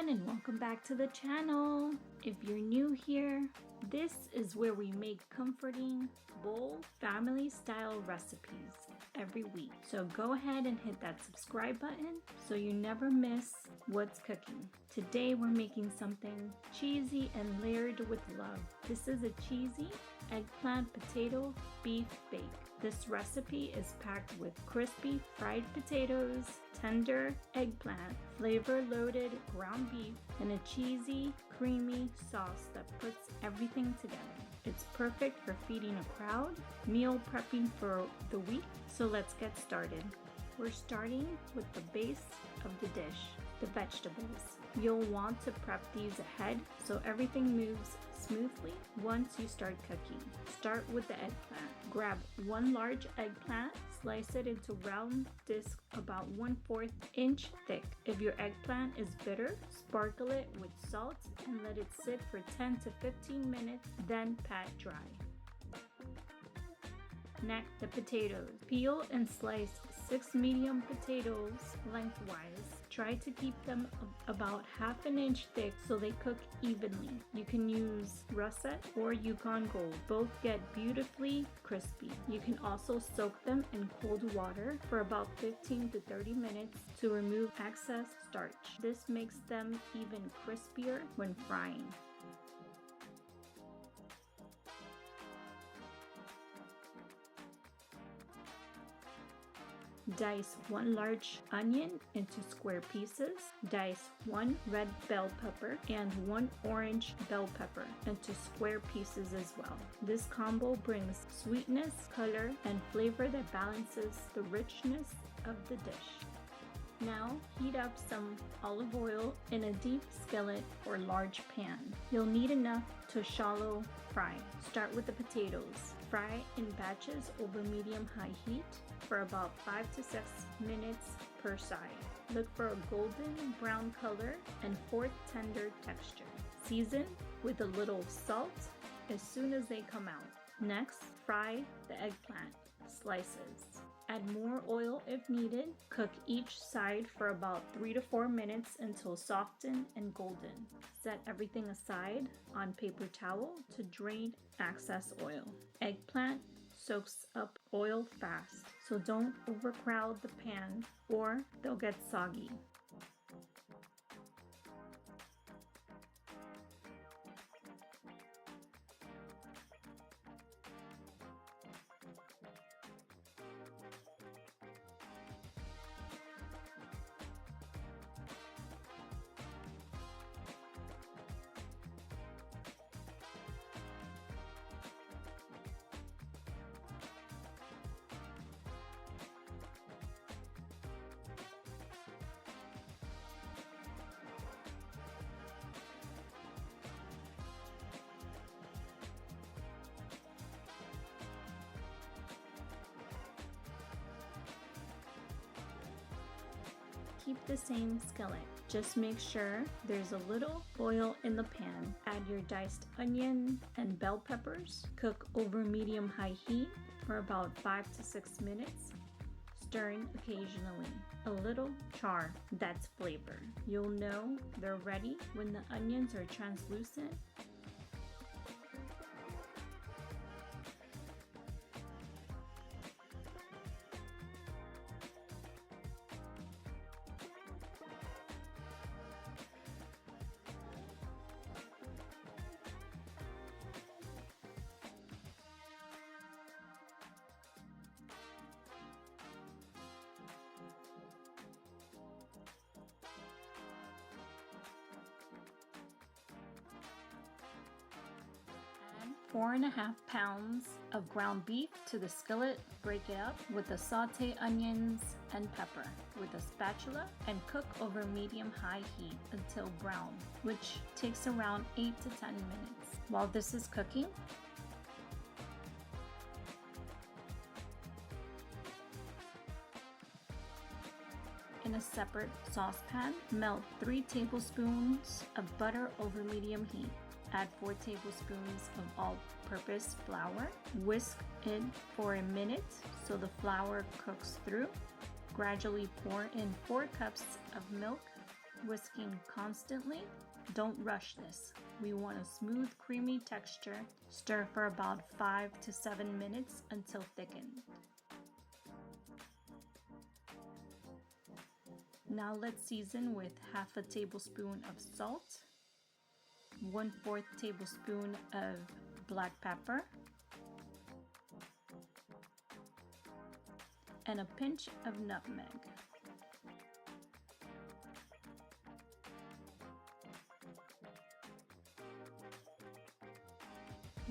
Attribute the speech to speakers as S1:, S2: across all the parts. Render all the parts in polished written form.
S1: everyone, and welcome back to the channel. If you're new here, this is where we make comforting, bold, family-style recipes every week. So go ahead and hit that subscribe button so you never miss what's cooking. Today we're making something cheesy and layered with love. This is a cheesy eggplant potato beef bake. This recipe is packed with crispy fried potatoes, tender eggplant, flavor-loaded ground beef, and a cheesy, creamy sauce that puts everything together. It's perfect for feeding a crowd, meal prepping for the week, so let's get started. We're starting with the base of the dish, the vegetables. You'll want to prep these ahead so everything moves smoothly once you start cooking. Start with the eggplant. Grab one large eggplant, slice it into round discs about 1/4 inch thick. If your eggplant is bitter, sparkle it with salt and let it sit for 10 to 15 minutes, then pat dry. Next, the potatoes. Peel and slice 6 medium potatoes lengthwise. Try to keep them about 1/2 inch thick so they cook evenly. You can use Russet or Yukon Gold. Both get beautifully crispy. You can also soak them in cold water for about 15 to 30 minutes to remove excess starch. This makes them even crispier when frying. Dice 1 large onion into square pieces. Dice 1 red bell pepper and 1 orange bell pepper into square pieces as well. This combo brings sweetness, color, and flavor that balances the richness of the dish. Now heat up some olive oil in a deep skillet or large pan. You'll need enough to shallow fry. Start with the potatoes. Fry in batches over medium-high heat for about 5 to 6 minutes per side. Look for a golden brown color and fork tender texture. Season with a little salt as soon as they come out. Next, fry the eggplant slices. Add more oil if needed. Cook each side for about 3 to 4 minutes until softened and golden. Set everything aside on paper towel to drain excess oil. Eggplant soaks up oil fast, so don't overcrowd the pan or they'll get soggy. Keep the same skillet. Just make sure there's a little oil in the pan. Add your diced onion and bell peppers. Cook over medium-high heat for about 5 to 6 minutes, stirring occasionally. A little char, that's flavor. You'll know they're ready when the onions are translucent. Add 4.5 pounds of ground beef to the skillet. Break it up with the sauté onions and pepper with a spatula and cook over medium-high heat until brown, which takes around 8 to 10 minutes. While this is cooking, in a separate saucepan, melt 3 tablespoons of butter over medium heat. Add 4 tablespoons of all-purpose flour. Whisk it for a minute so the flour cooks through. Gradually pour in 4 cups of milk whisking constantly. Don't rush this. We want a smooth, creamy texture. Stir for about 5 to 7 minutes until thickened. Now let's season with half a tablespoon of salt, 1/4 tablespoon of black pepper, and a pinch of nutmeg.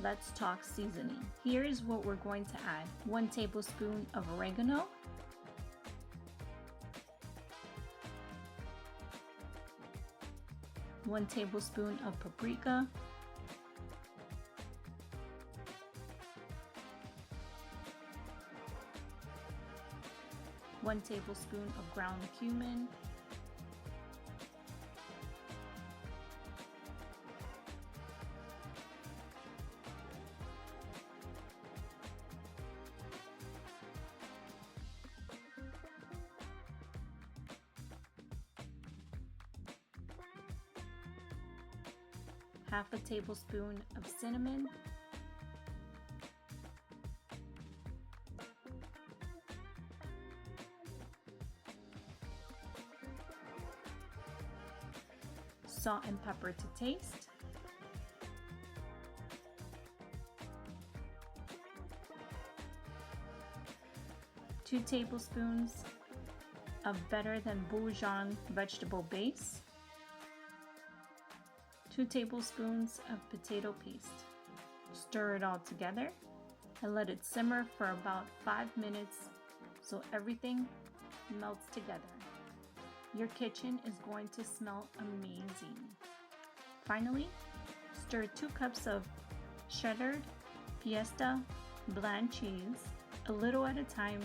S1: Let's talk seasoning. Here's what we're going to add. 1 tablespoon of oregano, 1 tablespoon of paprika, 1 tablespoon of ground cumin, half a tablespoon of cinnamon, salt and pepper to taste, two tablespoons of better than bouillon vegetable base, 2 tablespoons of potato paste. Stir it all together and let it simmer for about 5 minutes so everything melts together. Your kitchen is going to smell amazing. Finally, stir 2 cups of shredded Fiesta bland cheese a little at a time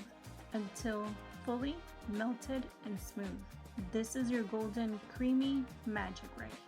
S1: until fully melted and smooth. This is your golden creamy magic right here.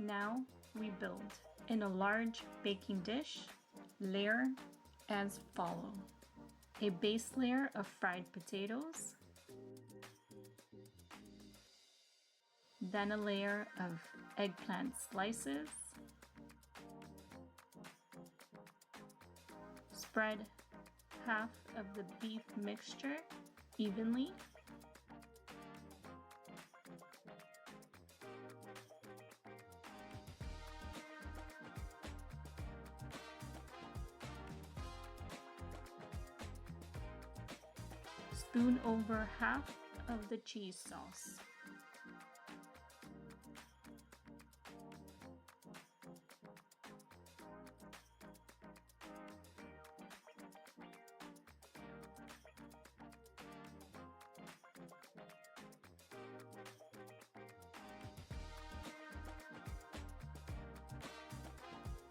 S1: Now we build. In a large baking dish, layer as follow. A base layer of fried potatoes, then a layer of eggplant slices, spread half of the beef mixture evenly, spoon over half of the cheese sauce.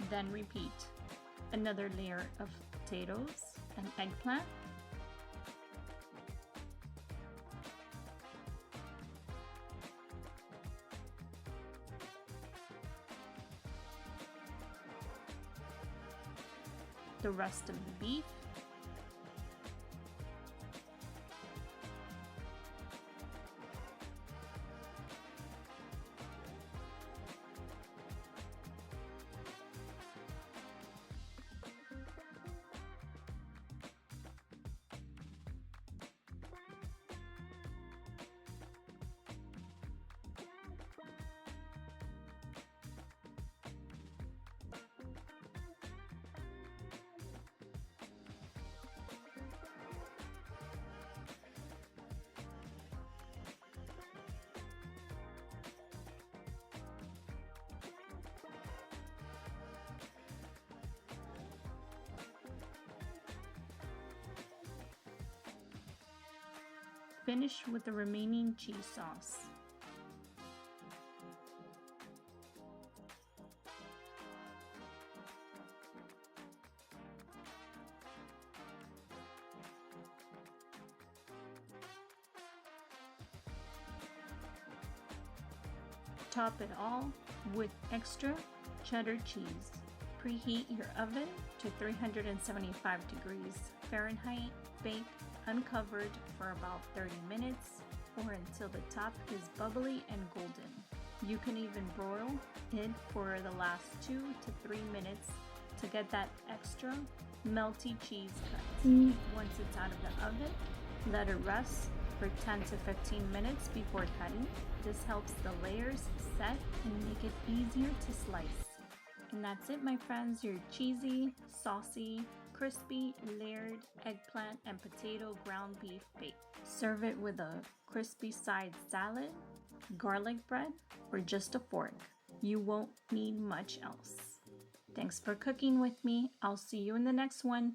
S1: Then repeat. Another layer of potatoes and eggplant, the rest of the beef, finish with the remaining cheese sauce. top it all with extra cheddar cheese. Preheat your oven to 375 degrees Fahrenheit. Bake uncovered for about 30 minutes or until the top is bubbly and golden. You can even broil it for the last 2 to 3 minutes to get that extra melty cheese cut. Once it's out of the oven, let it rest for 10 to 15 minutes before cutting. This helps the layers set and make it easier to slice. And that's it, my friends, your cheesy, saucy, crispy, layered eggplant and potato ground beef bake. Serve it with a crispy side salad, garlic bread, or just a fork. You won't need much else. Thanks for cooking with me. I'll see you in the next one.